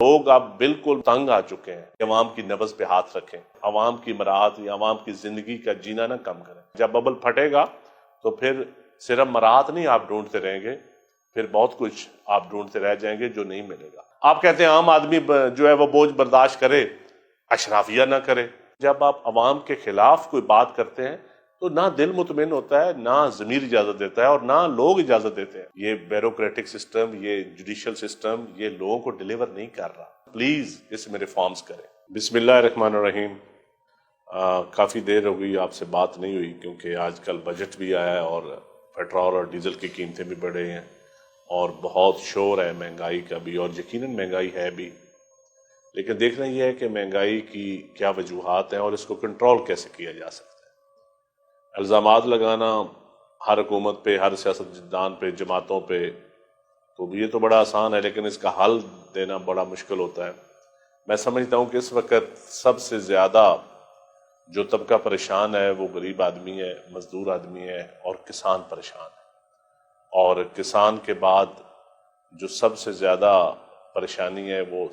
لوگ اب بالکل تنگ آ چکے ہیں کہ عوام کی نبض پہ ہاتھ رکھیں، عوام کی مراحت یا عوام کی زندگی کا جینا نہ کم کریں۔ جب ببل پھٹے گا تو پھر صرف مراحت نہیں آپ ڈھونڈتے رہیں گے، پھر بہت کچھ آپ ڈھونڈتے رہ جائیں گے جو نہیں ملے گا۔ آپ کہتے ہیں عام آدمی جو ہے وہ بوجھ برداشت کرے، اشرافیہ نہ کرے۔ جب آپ عوام کے خلاف کوئی بات کرتے ہیں تو نہ دل مطمئن ہوتا ہے، نہ ضمیر اجازت دیتا ہے، اور نہ لوگ اجازت دیتے ہیں۔ یہ بیوروکریٹک سسٹم، یہ جوڈیشل سسٹم، یہ لوگوں کو ڈیلیور نہیں کر رہا۔ پلیز اس میں ریفارمز کریں۔ بسم اللہ الرحمن الرحیم۔ کافی دیر ہو گئی آپ سے بات نہیں ہوئی، کیونکہ آج کل بجٹ بھی آیا ہے اور پیٹرول اور ڈیزل کی قیمتیں بھی بڑھے ہیں اور بہت شور ہے مہنگائی کا بھی، اور یقیناً مہنگائی ہے بھی، لیکن دیکھنا یہ ہے کہ مہنگائی کی کیا وجوہات ہیں اور اس کو کنٹرول کیسے کیا جا سکتا ہے۔ الزامات لگانا ہر حکومت پہ، ہر سیاستدان پہ، جماعتوں پہ، تو یہ تو بڑا آسان ہے، لیکن اس کا حل دینا بڑا مشکل ہوتا ہے۔ میں سمجھتا ہوں کہ اس وقت سب سے زیادہ جو طبقہ پریشان ہے وہ غریب آدمی ہے، مزدور آدمی ہے، اور کسان پریشان ہے۔ اور کسان کے بعد جو سب سے زیادہ پریشانی ہے وہ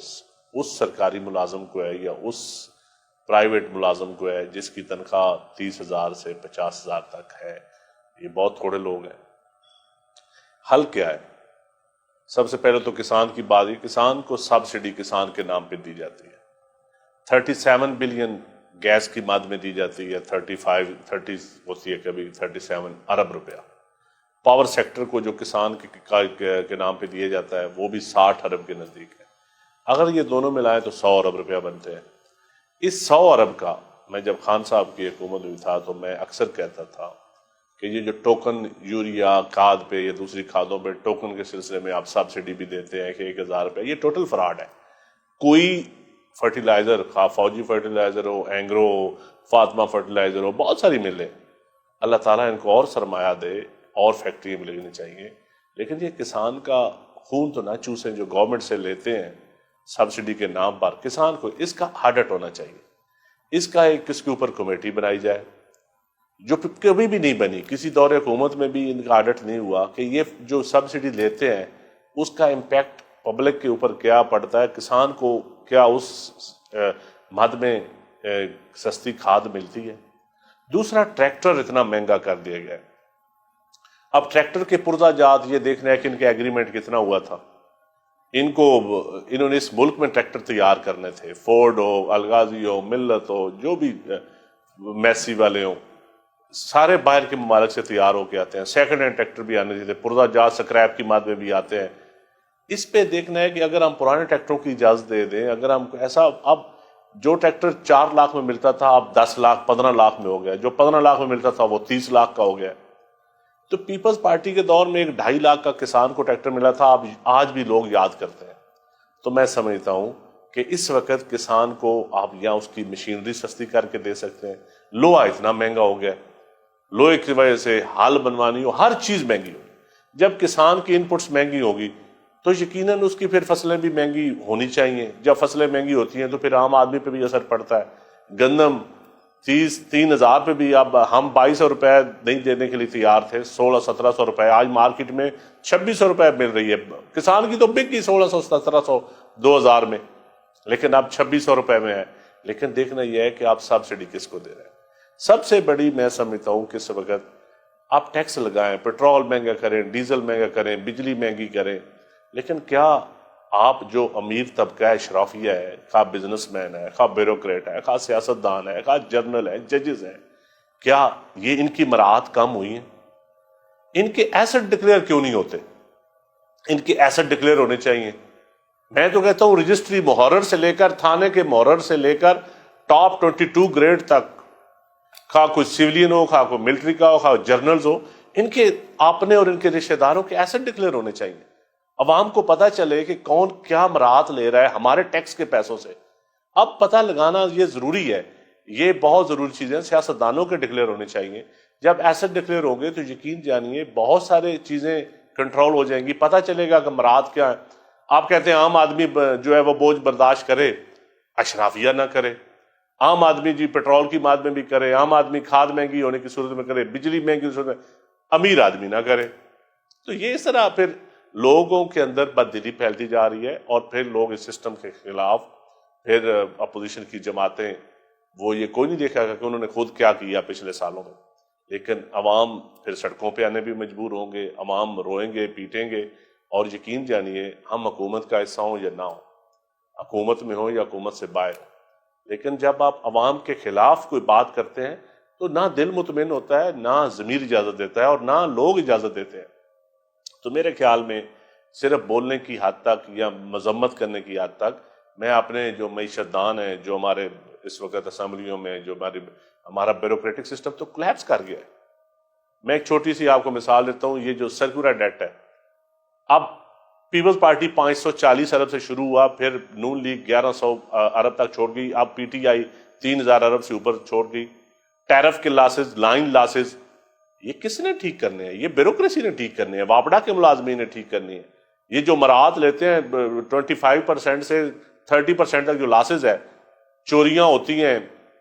اس سرکاری ملازم کو ہے یا اس پرائیویٹ ملازم کو ہے جس کی تنخواہ 30,000 سے 50,000 تک ہے۔ یہ بہت تھوڑے لوگ ہیں۔ حل کیا ہے؟ سب سے پہلے تو کسان کی بات ہے۔ کسان کو سبسڈی کسان کے نام پہ دی جاتی ہے۔ 37 بلین گیس کی مد میں دی جاتی ہے، 30 ہوتی ہے کبھی، 37 ارب روپیہ۔ پاور سیکٹر کو جو کسان کے نام پہ دیا جاتا ہے وہ بھی 60 ارب کے نزدیک ہے۔ اگر یہ دونوں ملائیں تو 100 ارب روپیہ بنتے ہیں۔ اس 100 ارب کا، میں جب خان صاحب کی حکومت میں تھا تو میں اکثر کہتا تھا کہ یہ جو ٹوکن یوریا کھاد پہ یا دوسری کھادوں پہ ٹوکن کے سلسلے میں آپ سبسڈی بھی دیتے ہیں کہ 1,000 روپے، یہ ٹوٹل فراڈ ہے۔ کوئی فرٹیلائزر، خواہ فوجی فرٹیلائزر ہو، اینگرو ہو، فاطمہ فرٹیلائزر ہو، بہت ساری ملیں، اللہ تعالیٰ ان کو اور سرمایہ دے اور فیکٹریاں بھی لگنی چاہیے، لیکن یہ کسان کا خون تو نہ چوسیں جو گورنمنٹ سے لیتے ہیں سبسڈی کے نام پر۔ کسان کو اس کا آڈٹ ہونا چاہیے، اس کا کس کے اوپر کمیٹی بنائی جائے، جو کبھی بھی نہیں بنی، کسی دور حکومت میں بھی ان کا آڈٹ نہیں ہوا کہ یہ جو سبسڈی لیتے ہیں اس کا امپیکٹ پبلک کے اوپر کیا پڑتا ہے، کسان کو کیا اس مد میں سستی کھاد ملتی ہے۔ دوسرا، ٹریکٹر اتنا مہنگا کر دیا گیا ہے۔ اب ٹریکٹر کے پرزہ جات یہ دیکھنا ہے کہ ان کے ایگریمنٹ کتنا ہوا تھا۔ انہوں نے اس ملک میں ٹریکٹر تیار کرنے تھے، فورڈ ہو، الغازی ہو، ملت ہو، جو بھی میسی والے ہوں، سارے باہر کے ممالک سے تیار ہو کے آتے ہیں۔ سیکنڈ ہینڈ ٹریکٹر بھی آنے تھے، پرزہ جات سکریپ کی مد میں بھی آتے ہیں۔ اس پہ دیکھنا ہے کہ اگر ہم پرانے ٹریکٹروں کی اجازت دے دیں، اگر ہم ایسا، اب جو ٹریکٹر 4 لاکھ میں ملتا تھا اب 10 لاکھ 15 لاکھ میں ہو گیا، جو 15 لاکھ میں ملتا تھا وہ 30 لاکھ کا ہو گیا۔ تو پیپلز پارٹی کے دور میں 2.5 لاکھ کا کسان کو ٹریکٹر ملا تھا، اب آج بھی لوگ یاد کرتے ہیں۔ تو میں سمجھتا ہوں کہ اس وقت کسان کو آپ یا اس کی مشینری سستی کر کے دے سکتے ہیں۔ لوہا اتنا مہنگا ہو گیا، لوہے کی وجہ سے ہل بنوانی ہو، ہر چیز مہنگی ہوگی۔ جب کسان کی انپٹس مہنگی ہوگی تو یقیناً اس کی پھر فصلیں بھی مہنگی ہونی چاہیے۔ جب فصلیں مہنگی ہوتی ہیں تو پھر عام آدمی پہ بھی اثر پڑتا ہے۔ گندم 3,000 پہ بھی، اب ہم 2,200 روپے نہیں دینے کے لیے تیار تھے، 1,600-1,700 روپے، آج مارکیٹ میں 2,600 روپے مل رہی ہے۔ کسان کی تو بک گئی 1,600-1,700 2,000 میں، لیکن اب 2,600 روپے میں ہے۔ لیکن دیکھنا یہ ہے کہ آپ سبسڈی کس کو دے رہے ہیں۔ سب سے بڑی میں سمجھتا ہوں کہ اس وقت آپ ٹیکس لگائیں، پیٹرول مہنگا کریں، ڈیزل مہنگا کریں، بجلی مہنگی کریں، لیکن کیا آپ جو امیر طبقہ ہے، اشرافیہ ہے، خواہ بزنس مین ہے، خواہ بیوروکریٹ ہے، خواہ سیاستدان ہے، خواہ جرنل ہے، ججز ہیں، کیا یہ ان کی مراعات کم ہوئی ہیں؟ ان کے ایسٹ ڈکلیئر کیوں نہیں ہوتے؟ ان کے ایسٹ ڈکلیئر ہونے چاہیے۔ میں تو کہتا ہوں رجسٹری محرر سے لے کر، تھانے کے محرر سے لے کر ٹاپ 22 گریڈ تک، خواہ کوئی سیولین ہو، خواہ کوئی ملٹری کا ہو، خواہ جرنلز ہو، ان کے اپنے اور ان کے رشتہ داروں کے ایسٹ ڈکلیئر ہونے چاہیے۔ عوام کو پتہ چلے کہ کون کیا مراعات لے رہا ہے ہمارے ٹیکس کے پیسوں سے۔ اب پتہ لگانا یہ ضروری ہے، یہ بہت ضروری چیزیں سیاستدانوں کے ڈکلیئر ہونے چاہیے۔ جب ایسٹ ڈکلیئر ہوں گے تو یقین جانیے بہت سارے چیزیں کنٹرول ہو جائیں گی، پتہ چلے گا کہ مراعات کیا ہیں۔ آپ کہتے ہیں عام آدمی جو ہے وہ بوجھ برداشت کرے، اشرافیہ نہ کرے۔ عام آدمی جی پیٹرول کی ماد میں بھی کرے، عام آدمی کھاد مہنگی ہونے کی صورت میں کرے، بجلی مہنگی صورت میں، امیر آدمی نہ کرے۔ تو یہ اس طرح پھر لوگوں کے اندر بددلی پھیلتی جا رہی ہے، اور پھر لوگ اس سسٹم کے خلاف، پھر اپوزیشن کی جماعتیں، وہ یہ کوئی نہیں دیکھا گا کہ انہوں نے خود کیا کیا پچھلے سالوں میں، لیکن عوام پھر سڑکوں پہ آنے بھی مجبور ہوں گے، عوام روئیں گے، پیٹیں گے، اور یقین جانیے ہم حکومت کا حصہ ہوں یا نہ ہوں، حکومت میں ہوں یا حکومت سے باہر ہوں، لیکن جب آپ عوام کے خلاف کوئی بات کرتے ہیں تو نہ دل مطمئن ہوتا ہے، نہ ضمیر اجازت دیتا ہے، اور نہ لوگ اجازت دیتے ہیں۔ تو میرے خیال میں صرف بولنے کی حد تک یا مذمت کرنے کی حد تک، میں اپنے جو معیشت دان ہیں، جو ہمارے اس وقت اسمبلیوں میں جو ہمارا بیوروکریٹک سسٹم تو کلیپس کر گیا ہے۔ میں ایک چھوٹی سی آپ کو مثال دیتا ہوں، یہ جو سرکولر ڈیٹ ہے، اب پیپلز پارٹی 540 ارب سے شروع ہوا، پھر نون لیگ 1100 ارب تک چھوڑ گئی، اب پی ٹی آئی 3000 ارب سے اوپر چھوڑ گئی۔ ٹیرف کے لاسز، لائن لاسز، یہ کس نے ٹھیک کرنے ہیں؟ یہ بیوروکریسی نے ٹھیک کرنے ہیں، واپڈا کے ملازمین نے ٹھیک کرنی ہے۔ یہ جو مراعات لیتے ہیں 25% سے 30% تک جو لاسز ہے، چوریاں ہوتی ہیں،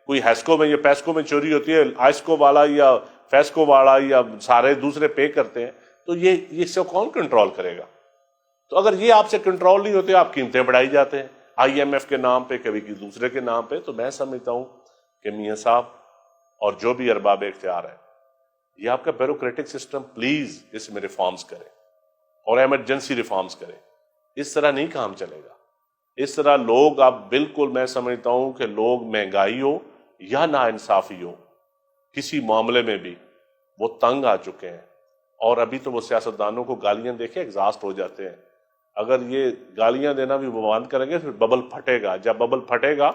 کوئی ہیسکو میں یا پیسکو میں چوری ہوتی ہے، آئسکو والا یا فیسکو والا یا سارے دوسرے پے کرتے ہیں، تو یہ سے کون کنٹرول کرے گا؟ تو اگر یہ آپ سے کنٹرول نہیں ہوتے، آپ قیمتیں بڑھائی جاتے ہیں آئی ایم ایف کے نام پہ، کبھی کسی دوسرے کے نام پہ، تو میں سمجھتا ہوں کہ میاں صاحب اور جو بھی ارباب اختیار ہے، یہ آپ کا بیوروکریٹک سسٹم پلیز اس میں ریفارمز کریں، اور ایمرجنسی ریفارمز کریں۔ اس طرح نہیں کام چلے گا، اس طرح لوگ، اب بالکل میں سمجھتا ہوں کہ لوگ مہنگائی ہو یا نا انصافی ہو، کسی معاملے میں بھی وہ تنگ آ چکے ہیں، اور ابھی تو وہ سیاستدانوں کو گالیاں دیکھیں ایگزاسٹ ہو جاتے ہیں۔ اگر یہ گالیاں دینا بھی وہ بند کریں گے، پھر ببل پھٹے گا، جب ببل پھٹے گا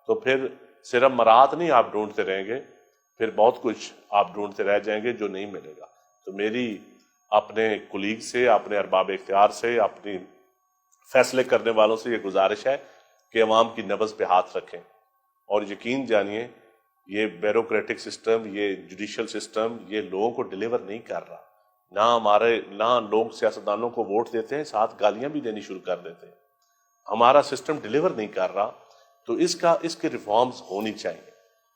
تو پھر صرف مراعات نہیں آپ ڈھونڈتے رہیں گے، پھر بہت کچھ آپ ڈھونڈتے رہ جائیں گے جو نہیں ملے گا۔ تو میری اپنے کولیگ سے، اپنے ارباب اختیار سے، اپنی فیصلے کرنے والوں سے یہ گزارش ہے کہ عوام کی نبض پہ ہاتھ رکھیں، اور یقین جانیے یہ بیوروکریٹک سسٹم، یہ جوڈیشل سسٹم، یہ لوگوں کو ڈیلیور نہیں کر رہا۔ نہ لوگ سیاستدانوں کو ووٹ دیتے ہیں، ساتھ گالیاں بھی دینی شروع کر دیتے ہیں۔ ہمارا سسٹم ڈیلیور نہیں کر رہا، تو اس کے ریفارمز ہونی چاہیے۔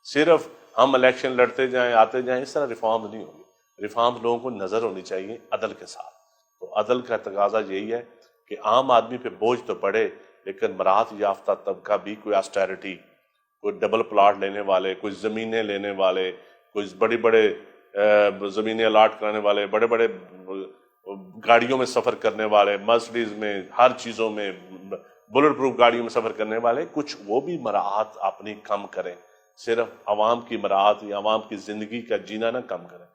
صرف ہم الیکشن لڑتے جائیں، آتے جائیں، اس طرح ریفارمز نہیں ہوگی۔ ریفارمز لوگوں کو نظر ہونی چاہیے عدل کے ساتھ۔ تو عدل کا تقاضا یہی ہے کہ عام آدمی پہ بوجھ تو پڑے، لیکن مراعات یافتہ طبقہ بھی، کوئی آسٹیرٹی، کوئی ڈبل پلاٹ لینے والے، کوئی زمینیں لینے والے، کوئی بڑے بڑے زمینیں الاٹ کرانے والے، بڑے بڑے گاڑیوں میں سفر کرنے والے، مرسڈیز میں، ہر چیزوں میں، بلٹ پروف گاڑیوں میں سفر کرنے والے، کچھ وہ بھی مراعات اپنی کم کریں۔ صرف عوام کی مراعات یا عوام کی زندگی کا جینا نہ کم کریں۔